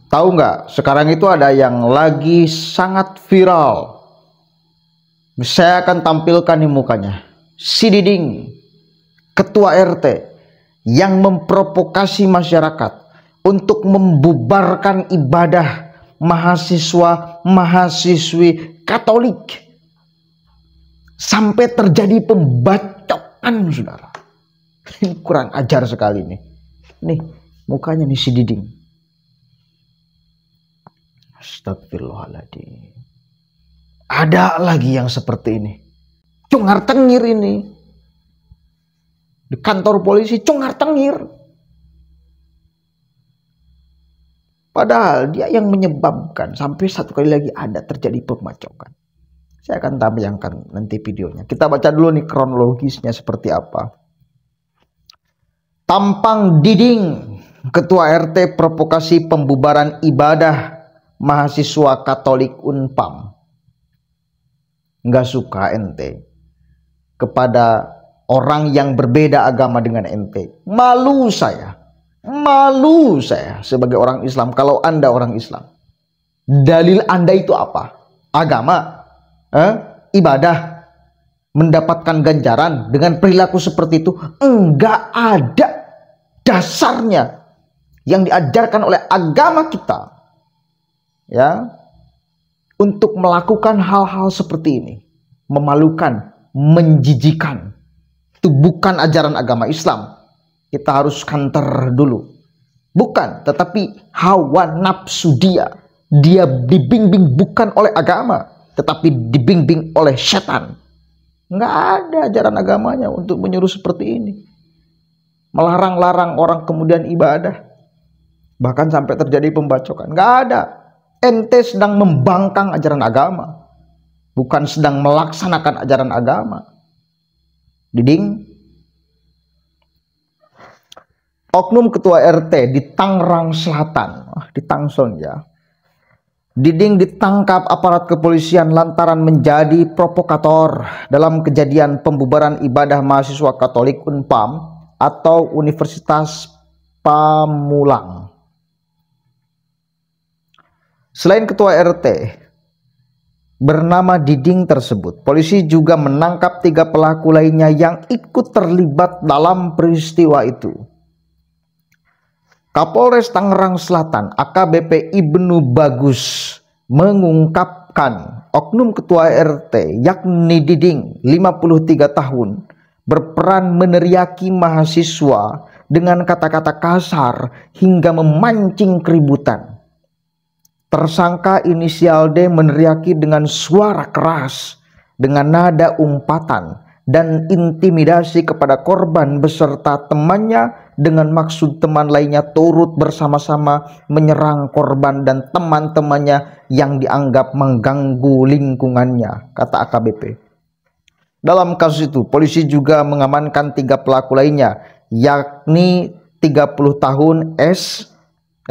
Tahu nggak, sekarang itu ada yang lagi sangat viral. Saya akan tampilkan nih mukanya. Si Diding, ketua RT, yang memprovokasi masyarakat untuk membubarkan ibadah mahasiswa-mahasiswi Katolik. Sampai terjadi pembacokan, saudara. Ini kurang ajar sekali nih. Nih, mukanya nih si Diding. Astagfirullahaladzim. Ada lagi yang seperti ini. Cungar tengir ini. Di kantor polisi cungar tengir. Padahal dia yang menyebabkan sampai satu kali lagi ada terjadi pembacokan. Saya akan tampilkan nanti videonya. Kita baca dulu nih kronologisnya seperti apa. Tampang Diding, ketua RT provokasi pembubaran ibadah mahasiswa Katolik Unpam. Nggak suka ente kepada orang yang berbeda agama dengan ente. Malu saya sebagai orang Islam kalau Anda orang Islam. Dalil Anda itu apa? Agama? Ibadah? Mendapatkan ganjaran dengan perilaku seperti itu? Enggak ada dasarnya yang diajarkan oleh agama kita, ya, untuk melakukan hal-hal seperti ini. Memalukan, menjijikan. Itu bukan ajaran agama Islam. Kita harus counter dulu. Bukan, tetapi hawa nafsu dia. Dia dibimbing bukan oleh agama, tetapi dibimbing oleh setan. Nggak ada ajaran agamanya untuk menyuruh seperti ini. Melarang-larang orang kemudian ibadah. Bahkan sampai terjadi pembacokan. Nggak ada. Ente sedang membangkang ajaran agama, bukan sedang melaksanakan ajaran agama. Diding, oknum ketua RT di Tangerang Selatan, di Tangsel ya. Diding ditangkap aparat kepolisian lantaran menjadi provokator dalam kejadian pembubaran ibadah mahasiswa Katolik Unpam atau Universitas Pamulang. Selain ketua RT bernama Diding tersebut, polisi juga menangkap 3 pelaku lainnya yang ikut terlibat dalam peristiwa itu. Kapolres Tangerang Selatan AKBP Ibnu Bagus mengungkapkan oknum ketua RT yakni Diding 53 tahun berperan meneriaki mahasiswa dengan kata-kata kasar hingga memancing keributan. Tersangka inisial D meneriaki dengan suara keras, dengan nada umpatan dan intimidasi kepada korban beserta temannya dengan maksud teman lainnya turut bersama-sama menyerang korban dan teman-temannya yang dianggap mengganggu lingkungannya, kata AKBP. Dalam kasus itu, polisi juga mengamankan 3 pelaku lainnya, yakni 30 tahun S,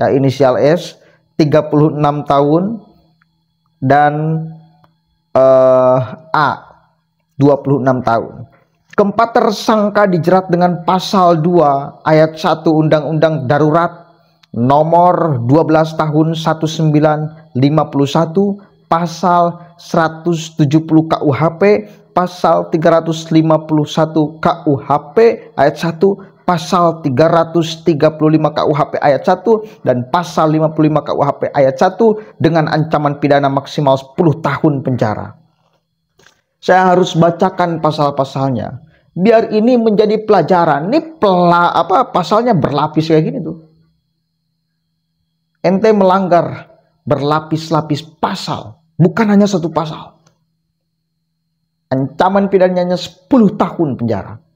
ya, inisial S, 36 tahun, dan A, 26 tahun. Keempat tersangka dijerat dengan pasal 2 ayat 1 Undang-Undang Darurat nomor 12 tahun 1951, pasal 170 KUHP, pasal 351 KUHP ayat 1, pasal 335 KUHP ayat 1 dan pasal 55 KUHP ayat 1 dengan ancaman pidana maksimal 10 tahun penjara. Saya harus bacakan pasal-pasalnya biar ini menjadi pelajaran. Ini pasalnya berlapis kayak gini tuh. Ente melanggar berlapis-lapis pasal, bukan hanya 1 pasal. Ancaman pidananya 10 tahun penjara.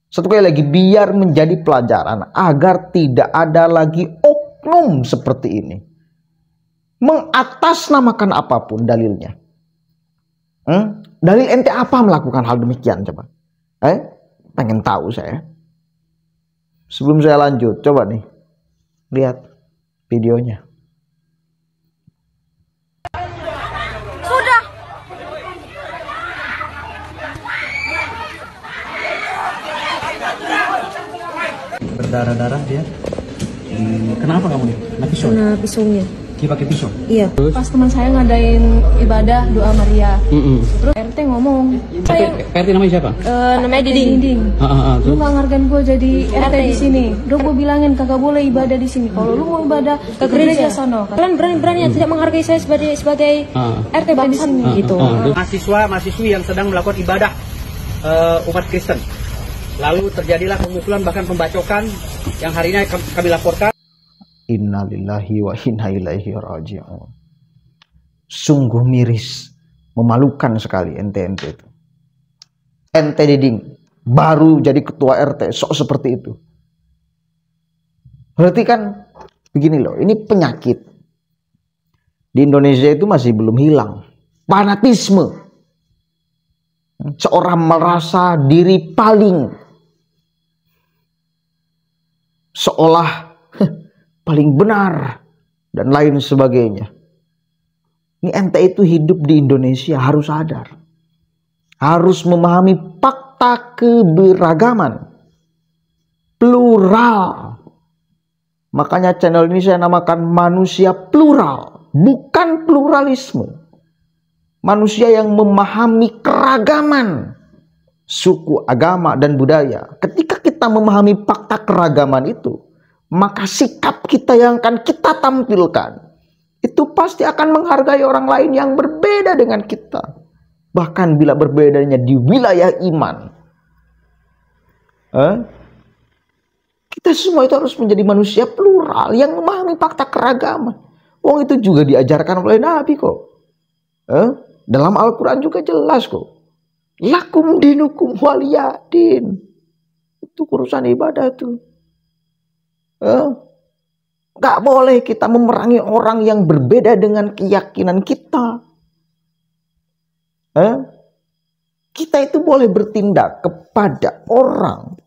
Satu kali lagi, biar menjadi pelajaran agar tidak ada lagi oknum seperti ini mengatasnamakan apapun dalilnya. Dalil ente apa melakukan hal demikian, coba? Pengen tahu saya. Sebelum saya lanjut, coba nih lihat videonya. Sudah. Berdarah-darah dia. Kenapa kamu nih? Kena pisau? Kena pisaunya. Dia pakai pisau? Iya. Pas teman saya ngadain ibadah doa Maria. Terus RT ngomong, RT namanya siapa? namanya Diding. Lu nggak ngargain gue jadi RT di sini. Udah gue bilangin kagak boleh ibadah di sini. Kalau lu mau ibadah ke gereja sono. Kalian berani-berani tidak menghargai saya sebagai RT di sini gitu. Mahasiswa-mahasiswi yang sedang melakukan ibadah umat Kristen. Lalu terjadilah pemukulan bahkan pembacokan yang hari ini kami laporkan. Innalillahi wa inna ilaihi raji'un. Sungguh miris, memalukan sekali ente itu. Ente Diding baru jadi ketua RT sok seperti itu. Berarti kan begini loh, ini penyakit di Indonesia itu masih belum hilang. Fanatisme. Seorang merasa diri paling, seolah paling benar dan lain sebagainya. Ini ente itu hidup di Indonesia harus sadar, harus memahami fakta keberagaman, plural. Makanya channel ini saya namakan manusia plural, bukan pluralisme. Manusia yang memahami keragaman suku, agama, dan budaya. Ketika kita memahami fakta keragaman itu, maka sikap kita yang akan kita tampilkan itu pasti akan menghargai orang lain yang berbeda dengan kita. Bahkan bila berbedanya di wilayah iman. Kita semua itu harus menjadi manusia plural yang memahami fakta keragaman. Wong itu juga diajarkan oleh Nabi kok. Dalam Al-Quran juga jelas kok. Lakum dinukum waliyadin. Itu urusan ibadah tuh. Gak boleh kita memerangi orang yang berbeda dengan keyakinan kita. Kita itu boleh bertindak kepada orang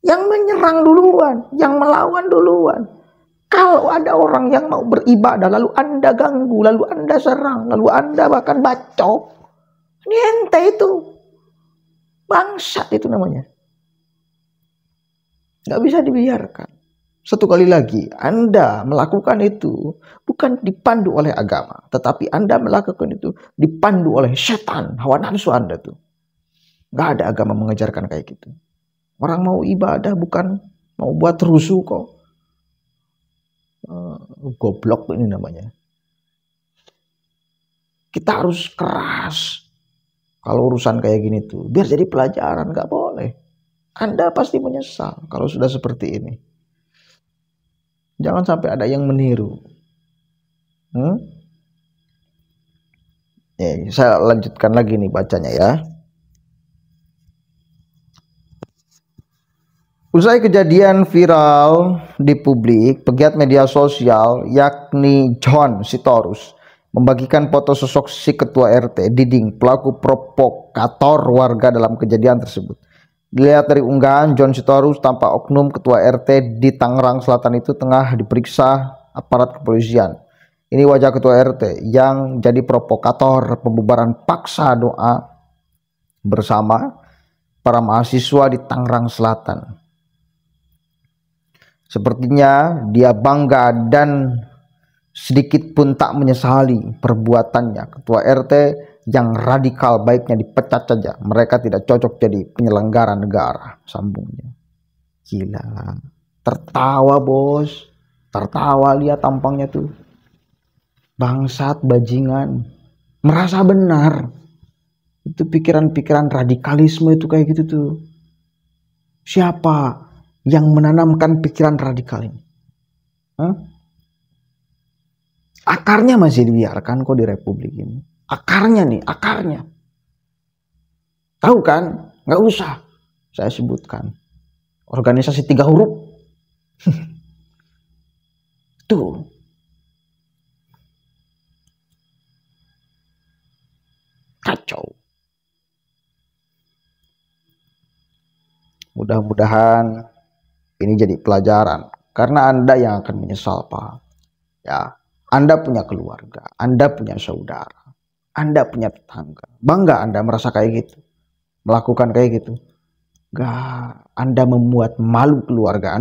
yang menyerang duluan, yang melawan duluan. Kalau ada orang yang mau beribadah lalu Anda ganggu, lalu Anda serang, lalu Anda bahkan bacok, ini ente itu bangsat itu namanya. Gak bisa dibiarkan. Satu kali lagi, Anda melakukan itu bukan dipandu oleh agama, tetapi Anda melakukan itu dipandu oleh setan, hawa nafsu Anda tuh. Gak ada agama mengajarkan kayak gitu. Orang mau ibadah bukan mau buat rusuh kok. Goblok ini namanya. Kita harus keras kalau urusan kayak gini tuh, biar jadi pelajaran. Gak boleh. Anda pasti menyesal kalau sudah seperti ini. Jangan sampai ada yang meniru. Saya lanjutkan lagi nih bacanya ya. Usai kejadian viral di publik, pegiat media sosial yakni John Sitorus membagikan foto sosok si ketua RT Diding, pelaku provokator warga dalam kejadian tersebut. Dilihat dari unggahan, John Sitorus tampak oknum ketua RT di Tangerang Selatan itu tengah diperiksa aparat kepolisian. Ini wajah ketua RT yang jadi provokator pembubaran paksa doa bersama para mahasiswa di Tangerang Selatan. Sepertinya dia bangga dan sedikit pun tak menyesali perbuatannya. Ketua RT yang radikal baiknya dipecat saja. Mereka tidak cocok jadi penyelenggara negara, sambungnya. Gila. Tertawa bos. Tertawa, lihat tampangnya tuh. Bangsat, bajingan. Merasa benar. Itu pikiran-pikiran radikalisme itu kayak gitu tuh. Siapa yang menanamkan pikiran radikal ini? Akarnya masih dibiarkan kok di Republik ini. Akarnya nih, akarnya. Tahu kan? Nggak usah saya sebutkan. Organisasi 3 huruf. Tuh. Kacau. Mudah-mudahan ini jadi pelajaran. Karena Anda yang akan menyesal, Pak. Ya, Anda punya keluarga, Anda punya saudara, Anda punya tetangga. Bangga Anda merasa kayak gitu, melakukan kayak gitu. Gak, Anda membuat malu keluarga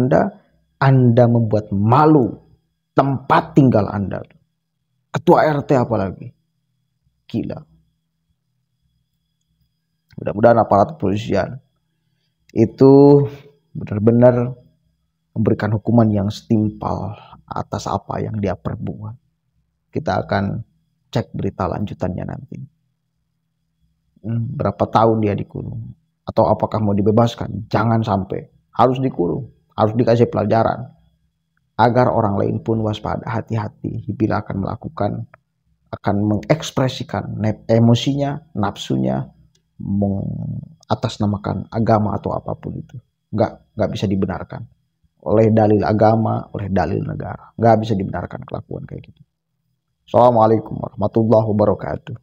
Anda membuat malu tempat tinggal Anda. ketua RT apalagi. Gila. Mudah-mudahan aparat kepolisian itu benar-benar memberikan hukuman yang setimpal atas apa yang dia perbuat. Kita akan cek berita lanjutannya nanti. Berapa tahun dia dikurung? Atau apakah mau dibebaskan? Jangan sampai. Harus dikurung. Harus dikasih pelajaran. Agar orang lain pun waspada, hati-hati bila akan melakukan, akan mengekspresikan emosinya, nafsunya, mengatasnamakan agama atau apapun itu. Nggak bisa dibenarkan. Oleh dalil agama, oleh dalil negara. Nggak bisa dibenarkan kelakuan kayak gitu. Assalamualaikum warahmatullahi wabarakatuh.